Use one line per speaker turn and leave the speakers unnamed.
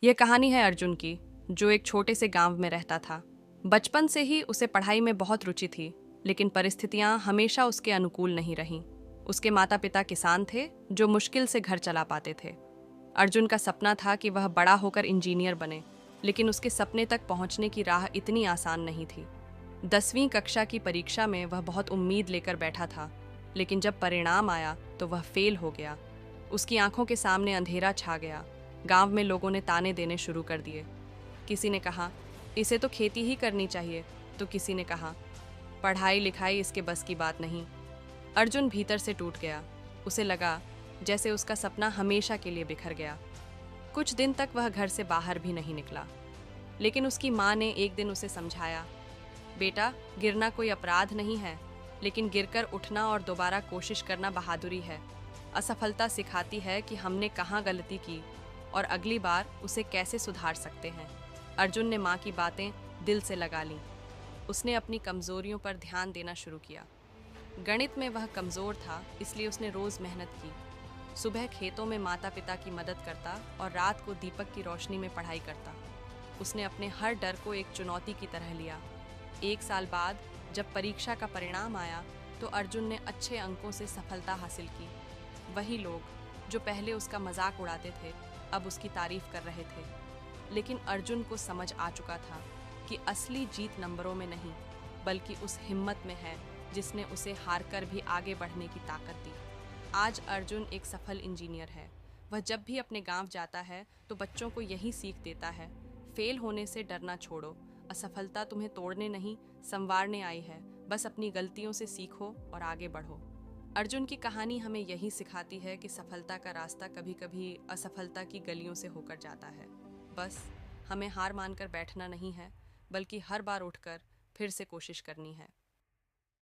यह कहानी है अर्जुन की, जो एक छोटे से गांव में रहता था। बचपन से ही उसे पढ़ाई में बहुत रुचि थी, लेकिन परिस्थितियां हमेशा उसके अनुकूल नहीं रहीं। उसके माता पिता किसान थे, जो मुश्किल से घर चला पाते थे। अर्जुन का सपना था कि वह बड़ा होकर इंजीनियर बने, लेकिन उसके सपने तक पहुंचने की राह इतनी आसान नहीं थी। 10वीं कक्षा की परीक्षा में वह बहुत उम्मीद लेकर बैठा था, लेकिन जब परिणाम आया तो वह फेल हो गया। उसकी आंखों के सामने अंधेरा छा गया। गांव में लोगों ने ताने देने शुरू कर दिए। किसी ने कहा, इसे तो खेती ही करनी चाहिए, तो किसी ने कहा, पढ़ाई लिखाई इसके बस की बात नहीं। अर्जुन भीतर से टूट गया। उसे लगा जैसे उसका सपना हमेशा के लिए बिखर गया। कुछ दिन तक वह घर से बाहर भी नहीं निकला, लेकिन उसकी माँ ने एक दिन उसे समझाया, बेटा, गिरना कोई अपराध नहीं है, लेकिन गिरकर उठना और दोबारा कोशिश करना बहादुरी है। असफलता सिखाती है कि हमने कहाँ गलती की और अगली बार उसे कैसे सुधार सकते हैं। अर्जुन ने माँ की बातें दिल से लगा लीं। उसने अपनी कमजोरियों पर ध्यान देना शुरू किया। गणित में वह कमजोर था, इसलिए उसने रोज मेहनत की। सुबह खेतों में माता पिता की मदद करता और रात को दीपक की रोशनी में पढ़ाई करता। उसने अपने हर डर को एक चुनौती की तरह लिया। 1 साल बाद जब परीक्षा का परिणाम आया तो अर्जुन ने अच्छे अंकों से सफलता हासिल की। वही लोग जो पहले उसका मजाक उड़ाते थे, अब उसकी तारीफ कर रहे थे। लेकिन अर्जुन को समझ आ चुका था कि असली जीत नंबरों में नहीं, बल्कि उस हिम्मत में है जिसने उसे हारकर भी आगे बढ़ने की ताकत दी। आज अर्जुन एक सफल इंजीनियर है। वह जब भी अपने गांव जाता है तो बच्चों को यही सीख देता है, फेल होने से डरना छोड़ो। असफलता तुम्हें तोड़ने नहीं, संवारने आई है। बस अपनी गलतियों से सीखो और आगे बढ़ो। अर्जुन की कहानी हमें यही सिखाती है कि सफलता का रास्ता कभी कभी असफलता की गलियों से होकर जाता है। बस हमें हार मानकर बैठना नहीं है, बल्कि हर बार उठकर फिर से कोशिश करनी है।